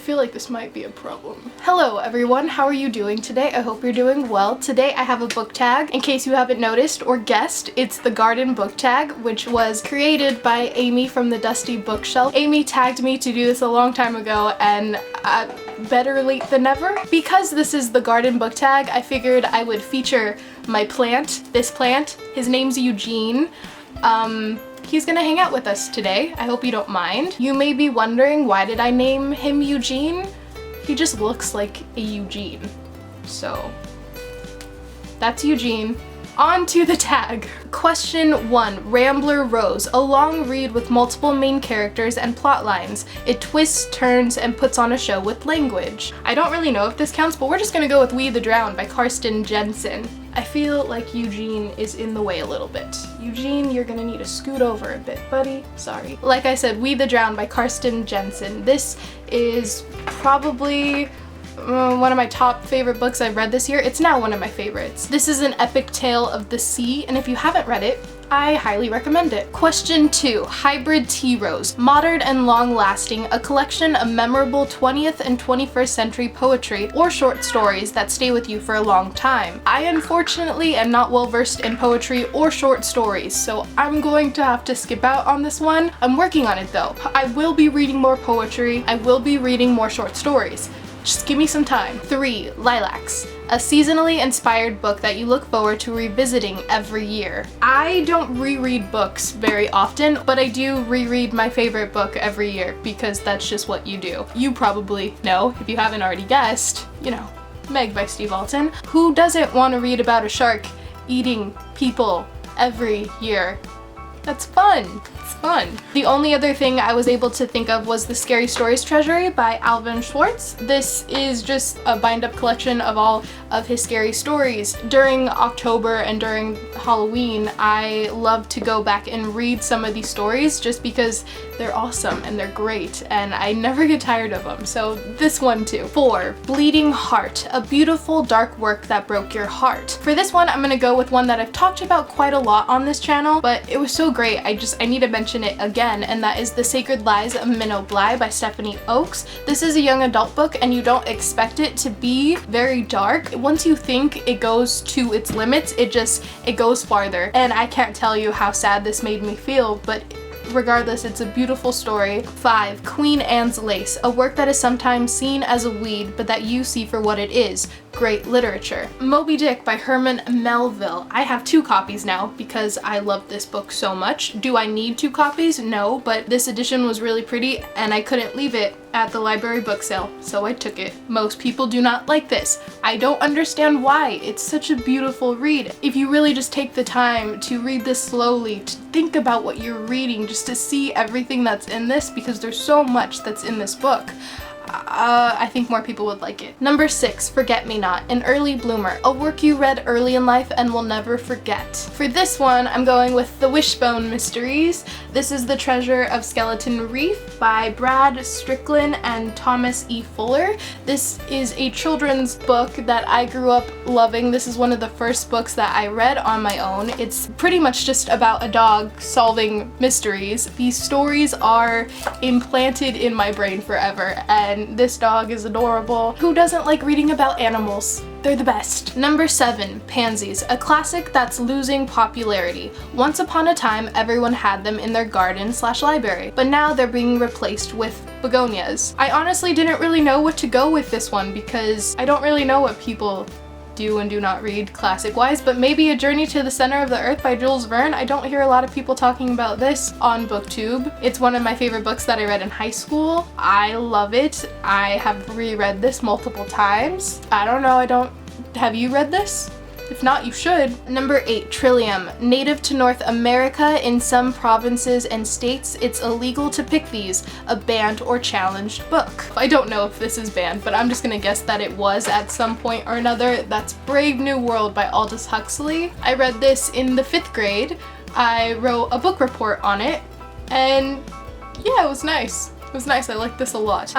feel like this might be a problem. Hello everyone, how are you doing today? I hope you're doing well. Today I have a book tag. In case you haven't noticed or guessed, it's the Garden book tag, which was created by Amy from the Dusty Bookshelf. Amy tagged me to do this a long time ago, and better late than never. Because this is the Garden book tag, I figured I would feature my plant, this plant. His name's Eugene. He's gonna hang out with us today. I hope you don't mind. You may be wondering, why did I name him Eugene? He just looks like a Eugene. So, that's Eugene. On to the tag. Question 1. Rambler Rose, a long read with multiple main characters and plot lines. It twists, turns, and puts on a show with language. I don't really know if this counts, but we're just gonna go with We the Drowned by Karsten Jensen. I feel like Eugene is in the way a little bit. Eugene, you're gonna need to scoot over a bit, buddy. Sorry. Like I said, We the Drowned by Karsten Jensen. This is probably one of my top favorite books I've read this year. It's now one of my favorites. This is an epic tale of the sea, and if you haven't read it, I highly recommend it. Question 2. Hybrid Tea Rose. Modern and long-lasting, a collection of memorable 20th and 21st century poetry or short stories that stay with you for a long time. I unfortunately am not well versed in poetry or short stories, so I'm going to have to skip out on this one. I'm working on it though. I will be reading more poetry. I will be reading more short stories. Just give me some time. 3. Lilacs. A seasonally inspired book that you look forward to revisiting every year. I don't reread books very often, but I do reread my favorite book every year because that's just what you do. You probably know, if you haven't already guessed, you know, Meg by Steve Alton. Who doesn't want to read about a shark eating people every year? That's fun. It's fun. The only other thing I was able to think of was the Scary Stories Treasury by Alvin Schwartz. This is just a bind-up collection of all of his scary stories. During October and during Halloween, I love to go back and read some of these stories just because they're awesome and they're great and I never get tired of them. So this one too. 4. Bleeding Heart, a beautiful dark work that broke your heart. For this one, I'm gonna go with one that I've talked about quite a lot on this channel, but it was so great, I need to mention it again, and that is The Sacred Lies of Minnow Bly by Stephanie Oakes. This is a young adult book and you don't expect it to be very dark. Once you think it goes to its limits, it goes farther. And I can't tell you how sad this made me feel, but regardless, it's a beautiful story. 5. Queen Anne's Lace, a work that is sometimes seen as a weed, but that you see for what it is. Great literature. Moby Dick by Herman Melville. I have 2 copies now because I love this book so much. Do I need 2 copies? No, but this edition was really pretty and I couldn't leave it at the library book sale, so I took it. Most people do not like this. I don't understand why. It's such a beautiful read. If you really just take the time to read this slowly, to think about what you're reading, just to see everything that's in this, because there's so much that's in this book, I think more people would like it. Number 6, Forget Me Not, an early bloomer, a work you read early in life and will never forget. For this one, I'm going with The Wishbone Mysteries. This is The Treasure of Skeleton Reef by Brad Strickland and Thomas E. Fuller. This is a children's book that I grew up loving. This is one of the first books that I read on my own. It's pretty much just about a dog solving mysteries. These stories are implanted in my brain forever, and this dog is adorable. Who doesn't like reading about animals? They're the best. Number 7, Pansies, a classic that's losing popularity. Once upon a time, everyone had them in their garden/library, but now they're being replaced with begonias. I honestly didn't really know what to go with this one because I don't really know what people do and do not read classic-wise, but maybe A Journey to the Center of the Earth by Jules Verne. I don't hear a lot of people talking about this on BookTube. It's one of my favorite books that I read in high school. I love it. I have reread this multiple times. I don't know, have you read this? If not, you should. Number 8, Trillium. Native to North America, in some provinces and states, it's illegal to pick these, a banned or challenged book. I don't know if this is banned, but I'm just gonna guess that it was at some point or another. That's Brave New World by Aldous Huxley. I read this in the 5th grade. I wrote a book report on it, and yeah, it was nice. It was nice, I liked this a lot.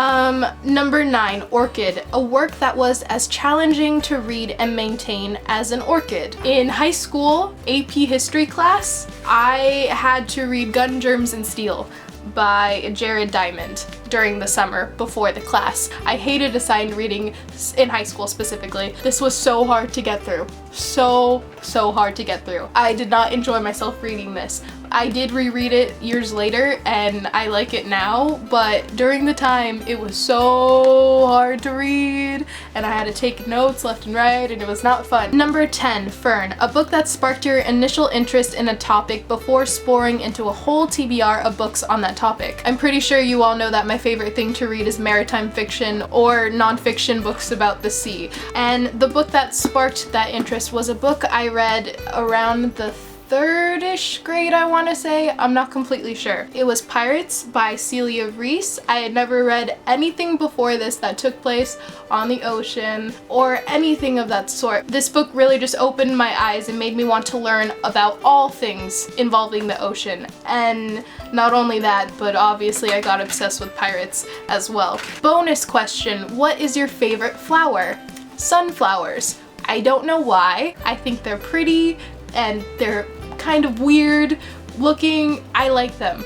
Number 9, Orchid, a work that was as challenging to read and maintain as an orchid. In high school AP history class, I had to read Gun, Germs, and Steel by Jared Diamond during the summer before the class. I hated assigned reading in high school specifically. This was so hard to get through. So hard to get through. I did not enjoy myself reading this. I did reread it years later and I like it now, but during the time it was so hard to read and I had to take notes left and right and it was not fun. Number 10, Verne, a book that sparked your initial interest in a topic before exploring into a whole TBR of books on that topic. I'm pretty sure you all know that my favorite thing to read is maritime fiction or nonfiction books about the sea. And the book that sparked that interest was a book I read around the third-ish grade, I want to say. I'm not completely sure. It was Pirates by Celia Reese. I had never read anything before this that took place on the ocean or anything of that sort. This book really just opened my eyes and made me want to learn about all things involving the ocean. And not only that, but obviously I got obsessed with pirates as well. Bonus question, what is your favorite flower? Sunflowers. I don't know why. I think they're pretty and they're kind of weird looking. I like them.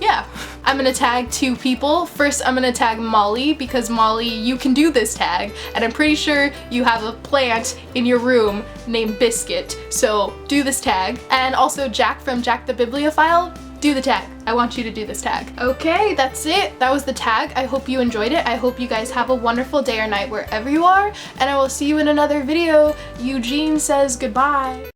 Yeah. I'm gonna tag 2 people. First, I'm gonna tag Molly because Molly, you can do this tag, and I'm pretty sure you have a plant in your room named Biscuit, so do this tag. And also Jack from Jack the Bibliophile, do the tag. I want you to do this tag. Okay, that's it. That was the tag. I hope you enjoyed it. I hope you guys have a wonderful day or night wherever you are, and I will see you in another video. Eugene says goodbye.